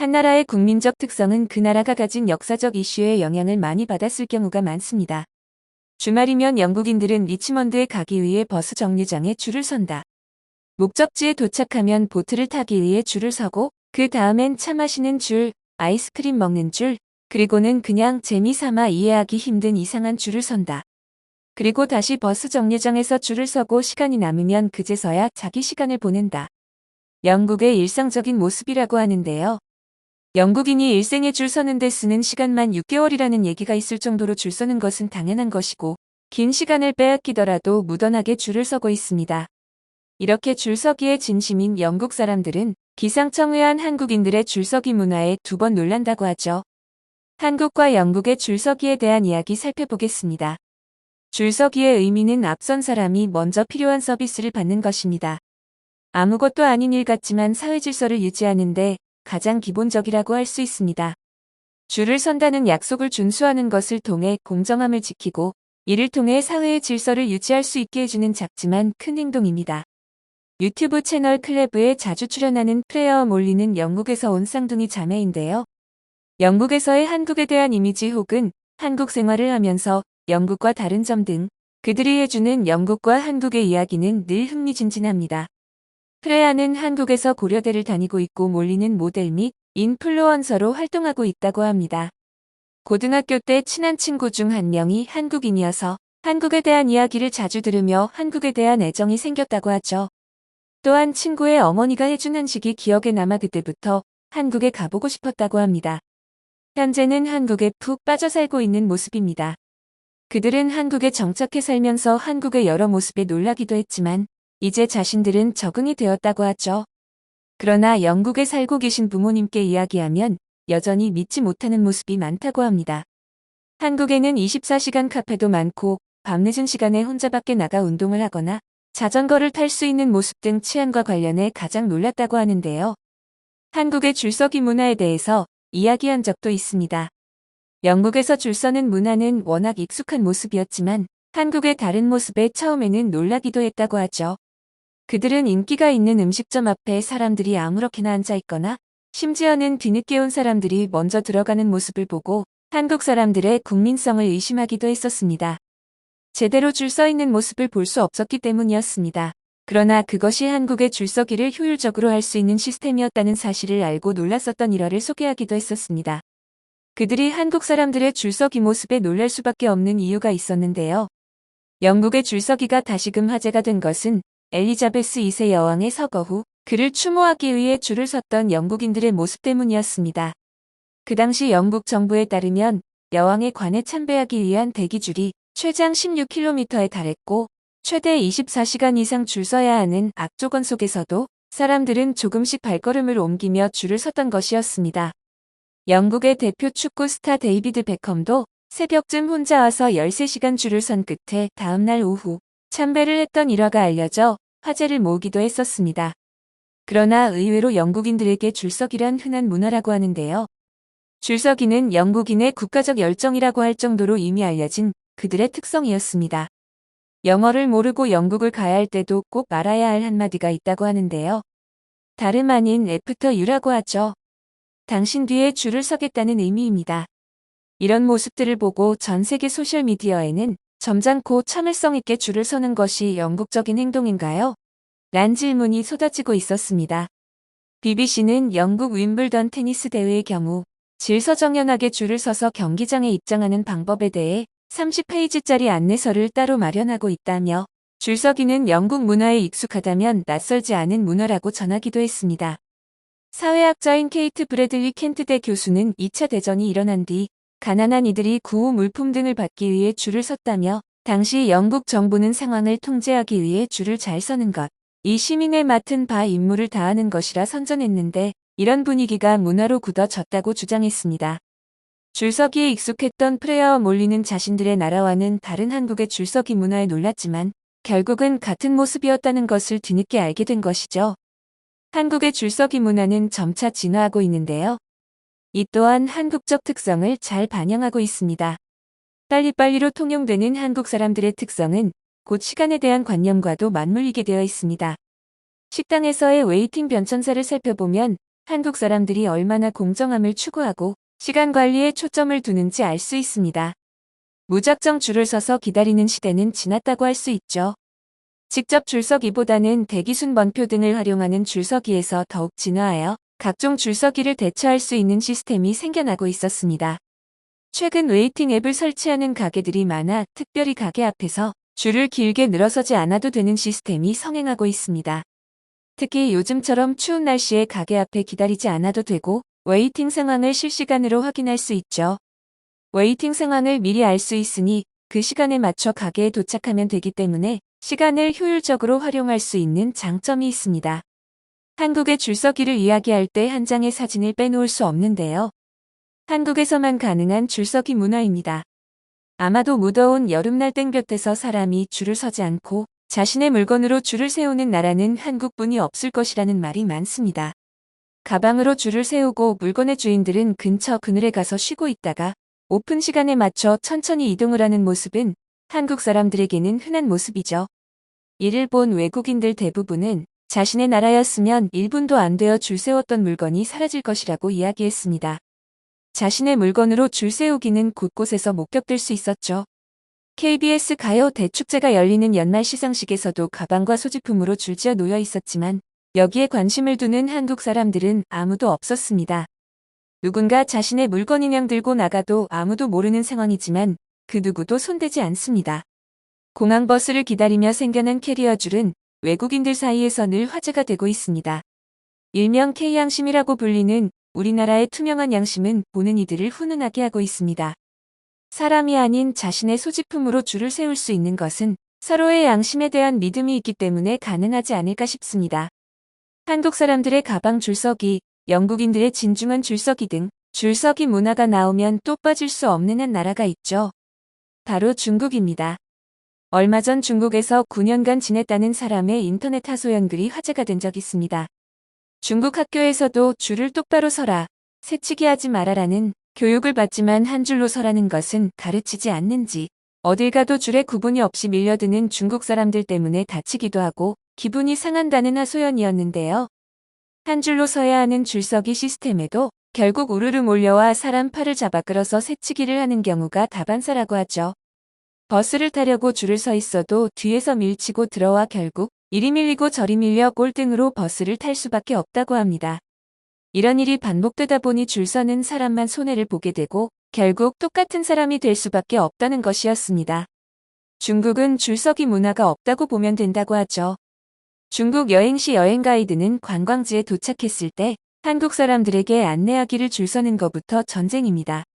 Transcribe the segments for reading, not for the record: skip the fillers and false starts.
한 나라의 국민적 특성은 그 나라가 가진 역사적 이슈에 영향을 많이 받았을 경우가 많습니다. 주말이면 영국인들은 리치먼드에 가기 위해 버스 정류장에 줄을 선다. 목적지에 도착하면 보트를 타기 위해 줄을 서고 그 다음엔 차 마시는 줄, 아이스크림 먹는 줄, 그리고는 그냥 재미삼아 이해하기 힘든 이상한 줄을 선다. 그리고 다시 버스 정류장에서 줄을 서고 시간이 남으면 그제서야 자기 시간을 보낸다. 영국의 일상적인 모습이라고 하는데요. 영국인이 일생에 줄 서는 데 쓰는 시간만 6개월이라는 얘기가 있을 정도로 줄 서는 것은 당연한 것이고 긴 시간을 빼앗기더라도 무던하게 줄을 서고 있습니다. 이렇게 줄서기에 진심인 영국 사람들은 기상청의한 한국인들의 줄서기 문화에 두 번 놀란다고 하죠. 한국과 영국의 줄서기에 대한 이야기 살펴보겠습니다. 줄서기의 의미는 앞선 사람이 먼저 필요한 서비스를 받는 것입니다. 아무것도 아닌 일 같지만 사회 질서를 유지하는데 가장 기본적이라고 할 수 있습니다. 줄을 선다는 약속을 준수하는 것을 통해 공정함을 지키고 이를 통해 사회의 질서를 유지할 수 있게 해주는 작지만 큰 행동입니다. 유튜브 채널 클레브에 자주 출연하는 프레어 몰리는 영국에서 온 쌍둥이 자매인데요. 영국에서의 한국에 대한 이미지 혹은 한국 생활을 하면서 영국과 다른 점 등 그들이 해주는 영국과 한국의 이야기는 늘 흥미진진합니다. 프레아는 한국에서 고려대를 다니고 있고 몰리는 모델 및 인플루언서로 활동하고 있다고 합니다. 고등학교 때 친한 친구 중 한 명이 한국인이어서 한국에 대한 이야기를 자주 들으며 한국에 대한 애정이 생겼다고 하죠. 또한 친구의 어머니가 해준 한식이 기억에 남아 그때부터 한국에 가보고 싶었다고 합니다. 현재는 한국에 푹 빠져 살고 있는 모습입니다. 그들은 한국에 정착해 살면서 한국의 여러 모습에 놀라기도 했지만 이제 자신들은 적응이 되었다고 하죠. 그러나 영국에 살고 계신 부모님께 이야기하면 여전히 믿지 못하는 모습이 많다고 합니다. 한국에는 24시간 카페도 많고 밤늦은 시간에 혼자 밖에 나가 운동을 하거나 자전거를 탈 수 있는 모습 등 치안과 관련해 가장 놀랐다고 하는데요. 한국의 줄서기 문화에 대해서 이야기한 적도 있습니다. 영국에서 줄 서는 문화는 워낙 익숙한 모습이었지만 한국의 다른 모습에 처음에는 놀라기도 했다고 하죠. 그들은 인기가 있는 음식점 앞에 사람들이 아무렇게나 앉아 있거나 심지어는 뒤늦게 온 사람들이 먼저 들어가는 모습을 보고 한국 사람들의 국민성을 의심하기도 했었습니다. 제대로 줄 서 있는 모습을 볼 수 없었기 때문이었습니다. 그러나 그것이 한국의 줄서기를 효율적으로 할 수 있는 시스템이었다는 사실을 알고 놀랐었던 일화를 소개하기도 했었습니다. 그들이 한국 사람들의 줄서기 모습에 놀랄 수밖에 없는 이유가 있었는데요. 영국의 줄서기가 다시금 화제가 된 것은 엘리자베스 2세 여왕의 서거 후 그를 추모하기 위해 줄을 섰던 영국인들의 모습 때문이었습니다. 그 당시 영국 정부에 따르면 여왕의 관에 참배하기 위한 대기줄이 최장 16km에 달했고 최대 24시간 이상 줄 서야 하는 악조건 속에서도 사람들은 조금씩 발걸음을 옮기며 줄을 섰던 것이었습니다. 영국의 대표 축구 스타 데이비드 베컴도 새벽쯤 혼자 와서 13시간 줄을 선 끝에 다음날 오후 참배를 했던 일화가 알려져 화제를 모으기도 했었습니다. 그러나 의외로 영국인들에게 줄서기란 흔한 문화라고 하는데요. 줄서기는 영국인의 국가적 열정이라고 할 정도로 이미 알려진 그들의 특성이었습니다. 영어를 모르고 영국을 가야 할 때도 꼭 알아야 할 한마디가 있다고 하는데요. 다름 아닌 애프터 유라고 하죠. 당신 뒤에 줄을 서겠다는 의미입니다. 이런 모습들을 보고 전 세계 소셜미디어에는 점잖고 참을성 있게 줄을 서는 것이 영국적인 행동인가요? 란 질문이 쏟아지고 있었습니다. BBC는 영국 윈블던 테니스 대회의 경우 질서정연하게 줄을 서서 경기장에 입장하는 방법에 대해 30페이지짜리 안내서를 따로 마련하고 있다며 줄서기는 영국 문화에 익숙하다면 낯설지 않은 문화라고 전하기도 했습니다. 사회학자인 케이트 브래들리 켄트대 교수는 2차 대전이 일어난 뒤 가난한 이들이 구호 물품 등을 받기 위해 줄을 섰다며 당시 영국 정부는 상황을 통제하기 위해 줄을 잘 서는 것, 이 시민의 맡은 바 임무를 다하는 것이라 선전했는데 이런 분위기가 문화로 굳어졌다고 주장했습니다. 줄서기에 익숙했던 프레아와 몰리는 자신들의 나라와는 다른 한국의 줄서기 문화에 놀랐지만 결국은 같은 모습이었다는 것을 뒤늦게 알게 된 것이죠. 한국의 줄서기 문화는 점차 진화하고 있는데요. 이 또한 한국적 특성을 잘 반영하고 있습니다. 빨리빨리로 통용되는 한국 사람들의 특성은 곧 시간에 대한 관념과도 맞물리게 되어 있습니다. 식당에서의 웨이팅 변천사를 살펴보면 한국 사람들이 얼마나 공정함을 추구하고 시간 관리에 초점을 두는지 알 수 있습니다. 무작정 줄을 서서 기다리는 시대는 지났다고 할 수 있죠. 직접 줄서기보다는 대기순번표 등을 활용하는 줄서기에서 더욱 진화하여 각종 줄서기를 대처할 수 있는 시스템이 생겨나고 있었습니다. 최근 웨이팅 앱을 설치하는 가게들이 많아 특별히 가게 앞에서 줄을 길게 늘어서지 않아도 되는 시스템이 성행하고 있습니다. 특히 요즘처럼 추운 날씨에 가게 앞에 기다리지 않아도 되고 웨이팅 상황을 실시간으로 확인할 수 있죠. 웨이팅 상황을 미리 알 수 있으니 그 시간에 맞춰 가게에 도착하면 되기 때문에 시간을 효율적으로 활용할 수 있는 장점이 있습니다. 한국의 줄서기를 이야기할 때 한 장의 사진을 빼놓을 수 없는데요. 한국에서만 가능한 줄서기 문화입니다. 아마도 무더운 여름날 땡볕에서 사람이 줄을 서지 않고 자신의 물건으로 줄을 세우는 나라는 한국뿐이 없을 것이라는 말이 많습니다. 가방으로 줄을 세우고 물건의 주인들은 근처 그늘에 가서 쉬고 있다가 오픈 시간에 맞춰 천천히 이동을 하는 모습은 한국 사람들에게는 흔한 모습이죠. 이를 본 외국인들 대부분은 자신의 나라였으면 1분도 안 되어 줄 세웠던 물건이 사라질 것이라고 이야기했습니다. 자신의 물건으로 줄 세우기는 곳곳에서 목격될 수 있었죠. KBS 가요 대축제가 열리는 연말 시상식에서도 가방과 소지품으로 줄지어 놓여 있었지만 여기에 관심을 두는 한국 사람들은 아무도 없었습니다. 누군가 자신의 물건 인형 들고 나가도 아무도 모르는 상황이지만 그 누구도 손대지 않습니다. 공항버스를 기다리며 생겨난 캐리어 줄은 외국인들 사이에서 늘 화제가 되고 있습니다. 일명 K양심이라고 불리는 우리나라의 투명한 양심은 보는 이들을 훈훈하게 하고 있습니다. 사람이 아닌 자신의 소지품으로 줄을 세울 수 있는 것은 서로의 양심에 대한 믿음이 있기 때문에 가능하지 않을까 싶습니다. 한국 사람들의 가방 줄서기, 영국인들의 진중한 줄서기 등 줄서기 문화가 나오면 또 빠질 수 없는 한 나라가 있죠. 바로 중국입니다. 얼마 전 중국에서 9년간 지냈다는 사람의 인터넷 하소연 글이 화제가 된 적이 있습니다. 중국 학교에서도 줄을 똑바로 서라, 새치기 하지 말아라는 교육을 받지만 한 줄로 서라는 것은 가르치지 않는지 어딜 가도 줄에 구분이 없이 밀려드는 중국 사람들 때문에 다치기도 하고 기분이 상한다는 하소연이었는데요. 한 줄로 서야 하는 줄서기 시스템에도 결국 우르르 몰려와 사람 팔을 잡아 끌어서 새치기를 하는 경우가 다반사라고 하죠. 버스를 타려고 줄을 서 있어도 뒤에서 밀치고 들어와 결국 이리 밀리고 저리 밀려 꼴등으로 버스를 탈 수밖에 없다고 합니다. 이런 일이 반복되다 보니 줄 서는 사람만 손해를 보게 되고 결국 똑같은 사람이 될 수밖에 없다는 것이었습니다. 중국은 줄서기 문화가 없다고 보면 된다고 하죠. 중국 여행 시 여행 가이드는 관광지에 도착했을 때 한국 사람들에게 안내하기를 줄 서는 것부터 전쟁입니다.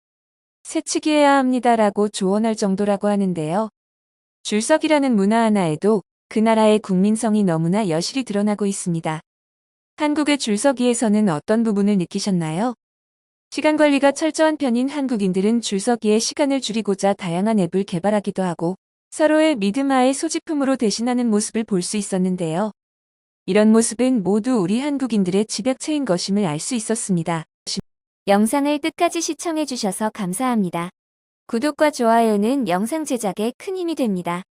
새치기해야 합니다라고 조언할 정도라고 하는데요. 줄서기라는 문화 하나에도 그 나라의 국민성이 너무나 여실히 드러나고 있습니다. 한국의 줄서기에서는 어떤 부분을 느끼셨나요? 시간 관리가 철저한 편인 한국인들은 줄서기의 시간을 줄이고자 다양한 앱을 개발하기도 하고 서로의 믿음하에 소지품으로 대신하는 모습을 볼 수 있었는데요. 이런 모습은 모두 우리 한국인들의 집약체인 것임을 알 수 있었습니다. 영상을 끝까지 시청해주셔서 감사합니다. 구독과 좋아요는 영상 제작에 큰 힘이 됩니다.